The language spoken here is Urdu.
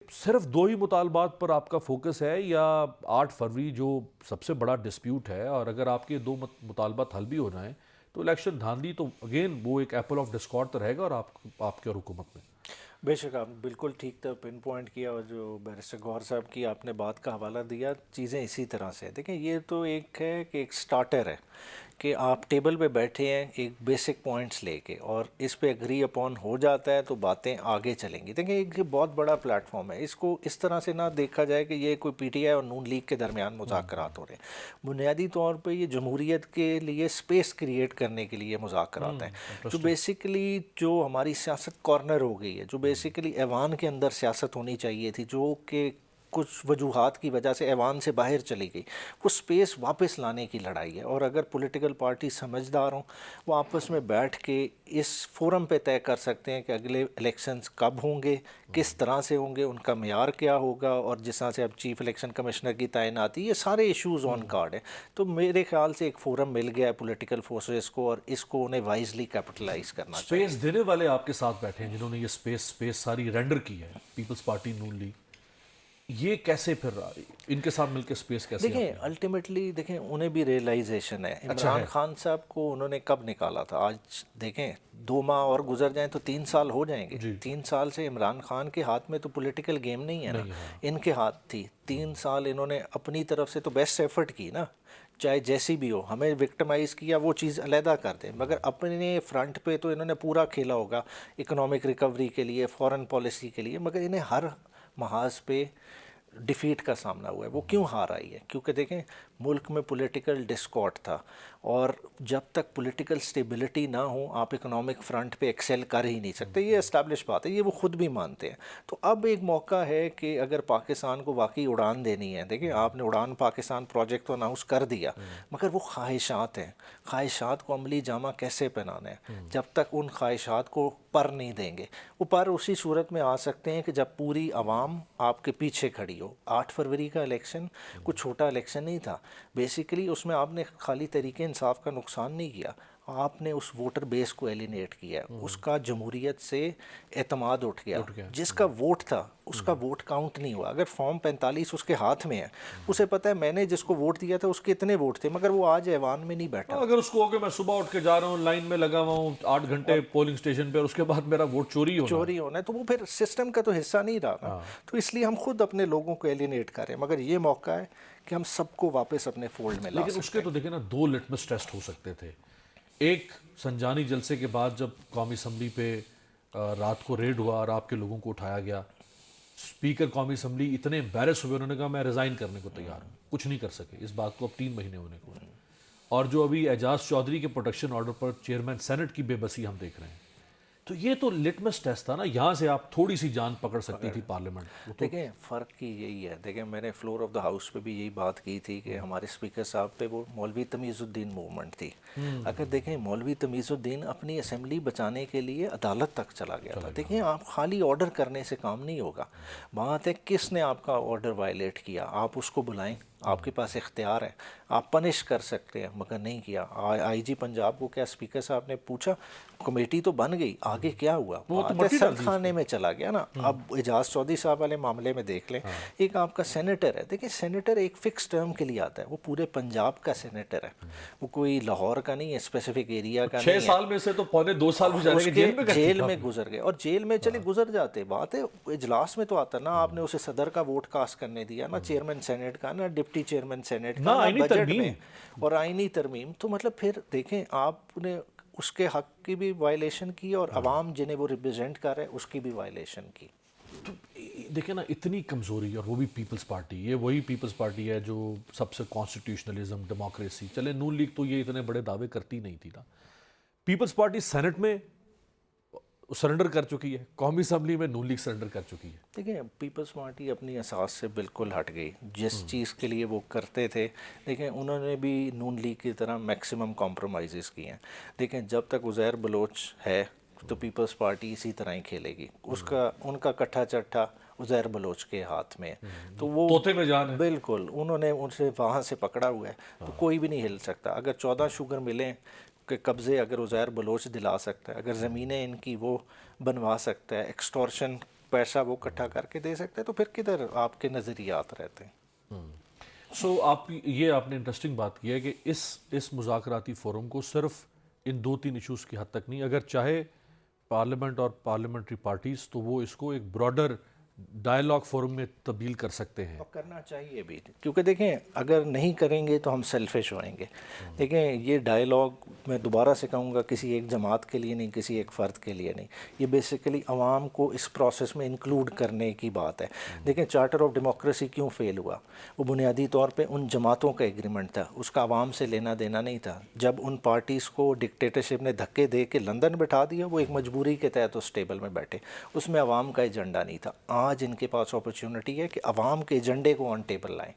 صرف دو ہی مطالبات پر آپ کا فوکس ہے یا 8 فروری جو سب سے بڑا ڈسپیوٹ ہے، اور اگر آپ کے دو مطالبات حل بھی ہو جائیں تو الیکشن دھاندلی تو اگین وہ ایک ایپل آف ڈسکارڈ تو رہے گا اور آپ کے اور حکومت میں؟ بے شک آپ بالکل ٹھیک طرح پن پوائنٹ کیا، اور جو بیرسٹر گوہر صاحب کی آپ نے بات کا حوالہ دیا، چیزیں اسی طرح سے دیکھیں، یہ تو ایک ہے کہ ایک سٹارٹر ہے کہ آپ ٹیبل پہ بیٹھے ہیں ایک بیسک پوائنٹس لے کے، اور اس پہ اگری اپون ہو جاتا ہے تو باتیں آگے چلیں گی۔ دیکھیں ایک بہت بڑا پلیٹ فارم ہے، اس کو اس طرح سے نہ دیکھا جائے کہ یہ کوئی پی ٹی آئی اور نون لیگ کے درمیان مذاکرات ہو رہے ہیں۔ بنیادی طور پہ یہ جمہوریت کے لیے سپیس کریٹ کرنے کے لیے مذاکرات ہیں، جو انٹرسٹنگ۔ بیسیکلی جو ہماری سیاست کارنر ہو گئی ہے، جو بیسیکلی ایوان کے اندر سیاست ہونی چاہیے تھی، جو کہ کچھ وجوہات کی وجہ سے ایوان سے باہر چلی گئی، وہ سپیس واپس لانے کی لڑائی ہے۔ اور اگر پولیٹیکل پارٹی سمجھدار ہوں، وہ آپس میں بیٹھ کے اس فورم پہ طے کر سکتے ہیں کہ اگلے الیکشنز کب ہوں گے، کس طرح سے ہوں گے، ان کا معیار کیا ہوگا، اور جس طرح سے اب چیف الیکشن کمشنر کی تعیناتی، یہ سارے ایشوز آن کارڈ ہیں۔ تو میرے خیال سے ایک فورم مل گیا ہے پولیٹیکل فورسز کو، اور اس کو انہیں وائزلی کیپٹلائز کرنا چاہیے۔ سپیس دینے والے آپ کے ساتھ بیٹھے ہیں جنہوں نے یہ سپیس ساری رینڈر کی ہے، پیپلز پارٹی، نون لیگ، یہ کیسے پھر ان کے ساتھ مل کے سپیس کیسے آپ دیکھیں نے؟ الٹیمیٹلی دیکھیں انہیں بھی ریئلائزیشن ہے، اچھا عمران ہے۔ خان صاحب کو انہوں نے کب نکالا تھا؟ آج دیکھیں 2 ماہ اور گزر جائیں تو 3 سال ہو جائیں گے۔ جی 3 سال سے عمران خان کے ہاتھ میں تو پولیٹیکل گیم نہیں ہے نا، نہیں، ہاں۔ ان کے ہاتھ تھی۔ 3 سال انہوں نے اپنی طرف سے تو بیسٹ ایفرٹ کی نا، چاہے جیسی بھی ہو، ہمیں وکٹمائز کیا وہ چیز علیحدہ کر دیں، مگر اپنے فرنٹ پہ تو انہوں نے پورا کھیلا ہوگا اکنامک ریکوری کے لیے، فورن پالیسی کے لیے، مگر انہیں ہر محاذ پہ ڈیفیٹ کا سامنا ہوا ہے۔ وہ کیوں ہار آئی ہے؟ کیونکہ دیکھیں ملک میں پولیٹیکل ڈسکارڈ تھا، اور جب تک پولیٹیکل سٹیبلٹی نہ ہو آپ اکنامک فرنٹ پہ ایکسیل کر ہی نہیں سکتے، یہ اسٹیبلش بات ہے، یہ وہ خود بھی مانتے ہیں۔ تو اب ایک موقع ہے کہ اگر پاکستان کو واقعی اڑان دینی ہے، دیکھیں آپ نے اڑان پاکستان پروجیکٹ تو اناؤنس کر دیا، مگر وہ خواہشات ہیں، خواہشات کو عملی جامہ کیسے پہنانا ہے؟ جب تک ان خواہشات کو پر نہیں دیں گے، وہ پر اسی صورت میں آ سکتے ہیں کہ جب پوری عوام آپ کے پیچھے کھڑی ہو۔ 8 فروری کا الیکشن کوئی چھوٹا الیکشن نہیں تھا، بیسیکلی اس میں آپ نے خالی طریقے انصاف کا نقصان نہیں کیا، آپ نے اس ووٹر بیس کو ایلینیٹ کیا، اس کا جمہوریت سے اعتماد اٹھ گیا، جس کا ووٹ تھا اس کا ووٹ کاؤنٹ نہیں ہوا۔ اگر فارم 45 اس کے ہاتھ میں ہے، اسے پتہ ہے میں نے جس کو ووٹ دیا تھا اس کے اتنے ووٹ تھے، مگر وہ آج ایوان میں نہیں بیٹھا۔ اگر اس کو ہو کہ میں صبح اٹھ کے جا رہا ہوں، لائن میں لگا ہوا ہوں 8 گھنٹے پولنگ سٹیشن پہ، اور اس کے بعد میرا ووٹ چوری ہونا ہے۔ چوری ہونا ہے تو وہ پھر سسٹم کا تو حصہ نہیں رہا نا۔ تو اس لیے ہم خود اپنے لوگوں کو ایلینیٹ کریں، مگر یہ موقع ہے کہ ہم سب کو واپس اپنے فولڈ میں لا لیکن اس سکتے کے ہیں۔ تو دیکھیں نا 2 لٹمس ٹیسٹ ہو سکتے تھے۔ ایک سنجانی جلسے کے بعد جب قومی اسمبلی پہ رات کو ریڈ ہوا اور آپ کے لوگوں کو اٹھایا گیا، اسپیکر قومی اسمبلی اتنے امبیرس ہوئے، انہوں نے کہا میں ریزائن کرنے کو تیار ہوں، کچھ نہیں کر سکے اس بات کو، اب 3 مہینے ہونے کو ہیں۔ اور جو ابھی اعجاز چودھری کے پروٹیکشن آرڈر پر چیئرمین سینٹ کی بے بسی ہم دیکھ رہے ہیں، تو یہ تو لٹمس ٹیسٹ تھا نا، یہاں سے آپ تھوڑی سی جان پکڑ سکتی تھی پارلیمنٹ وہ تو۔ دیکھیں فرق کی یہی ہے، دیکھیں میں نے فلور آف دا ہاؤس پہ بھی یہی بات کی تھی کہ ہمارے اسپیکر صاحب پہ وہ مولوی تمیز الدین موومنٹ تھی۔ اگر دیکھیں مولوی تمیز الدین اپنی اسمبلی بچانے کے لیے عدالت تک چلا گیا تھا۔ دیکھیں آپ خالی آرڈر کرنے سے کام نہیں ہوگا، بات ہے کس نے آپ کا آرڈر وائلیٹ کیا، آپ اس کو بلائیں، آپ کے پاس اختیار ہے، آپ پنش کر سکتے ہیں، مگر نہیں کیا۔ آئی جی پنجاب کو کیا اسپیکر صاحب نے پوچھا؟ کمیٹی تو بن گئی، آگے کیا ہوا؟ وہ تو بات ہے مٹی ڈال سرد دی اس خانے میں چلا گیا نا۔ اب اعجاز چودھری صاحب والے معاملے میں دیکھ لیں، ایک آپ کا سینیٹر ہے، دیکھیں سینیٹر ایک فکس ٹرم کے لیے آتا ہے، وہ پورے پنجاب کا سینیٹر ہے، وہ کوئی لاہور کا نہیں ہے، اسپیسیفک ایریا کا چھ نہیں ہے۔ سال میں سے تو پونے 2 سال بھی جانے اس کے کے جیل میں گئے جیل تھے میں آپ۔ گزر گئے، اور جیل میں چلے گزر جاتے، بات ہے اجلاس میں تو آتا نا، آپ نے اسے صدر کا ووٹ کاسٹ کرنے دیا نا، چیئرمین سینیٹ کا، نہ ڈپٹی چیئرمین سینیٹ نہ کا، نہ آئینی بجٹ ترمیم۔ میں، اور آئینی ترمیم۔ تو مطلب پھر دیکھیں آپ نے اس کے حق کی بھی وائلیشن کی، اور عوام جنہیں وہ ریپرزینٹ کر رہے اس کی بھی وائلیشن کی۔ تو دیکھیں نا اتنی کمزوری، اور وہ بھی پیپلز پارٹی، یہ وہی پیپلز پارٹی ہے جو سب سے کانسٹیٹیوشنلزم، ڈیموکریسی، چلے نون لیگ تو یہ اتنے بڑے دعوے کرتی نہیں تھی نا، پیپلز پارٹی سینٹ میں سرنڈر کر چکی ہے، قومی اسمبلی میں نون لیگ سرنڈر کر چکی ہے۔ دیکھیں پیپلز پارٹی اپنی اساس سے بالکل ہٹ گئی، جس چیز کے لیے وہ کرتے تھے، دیکھیں انہوں نے بھی نون لیگ کی طرح میکسیمم کمپرومائزز کیے ہیں۔ دیکھیں جب تک عزیر بلوچ ہے تو پیپلز پارٹی اسی طرح ہی کھیلے گی، ان کا کٹھا چٹھا عزیر بلوچ کے ہاتھ میں ہے، تو وہ طوطے میں جان ہے۔ بالکل انہوں نے ان سے وہاں سے پکڑا ہوا ہے، تو کوئی بھی نہیں ہل سکتا۔ اگر 14 شوگر ملیں کہ قبضے اگر عزیر بلوچ دلا سکتا ہے، اگر زمینیں ان کی وہ بنوا سکتا ہے، ایکسٹورشن پیسہ وہ اکٹھا کر کے دے سکتے ہیں تو پھر کدھر آپ کے نظریات رہتے ہیں؟ سو آپ نے انٹرسٹنگ بات کی ہے کہ اس مذاکراتی فورم کو صرف ان 2-3 ایشوز کی حد تک نہیں، اگر چاہے پارلیمنٹ اور پارلیمنٹری پارٹیز تو وہ اس کو ایک براڈر ڈائلاگ فورم میں تبدیل کر سکتے ہیں. اور کرنا چاہیے بھی، کیونکہ دیکھیں اگر نہیں کریں گے تو ہم سیلفش ہوئیں گے. دیکھیں یہ ڈائلاگ میں دوبارہ سے کہوں گا کسی ایک جماعت کے لیے نہیں، کسی ایک فرد کے لیے نہیں، یہ بیسیکلی عوام کو اس پروسیس میں انکلوڈ کرنے کی بات ہے. دیکھیں چارٹر آف ڈیموکریسی کیوں فیل ہوا؟ وہ بنیادی طور پہ ان جماعتوں کا ایگریمنٹ تھا، اس کا عوام سے لینا دینا نہیں تھا. جب ان پارٹیز کو ڈکٹیٹرشپ نے دھکے دے کے لندن بٹھا دیا، وہ ایک مجبوری کے تحت اس ٹیبل میں بیٹھے، اس میں عوام کا ایجنڈا نہیں تھا. آج ان کے پاس اپرچونٹی ہے کہ عوام کے ایجنڈے کو آن ٹیبل لائیں.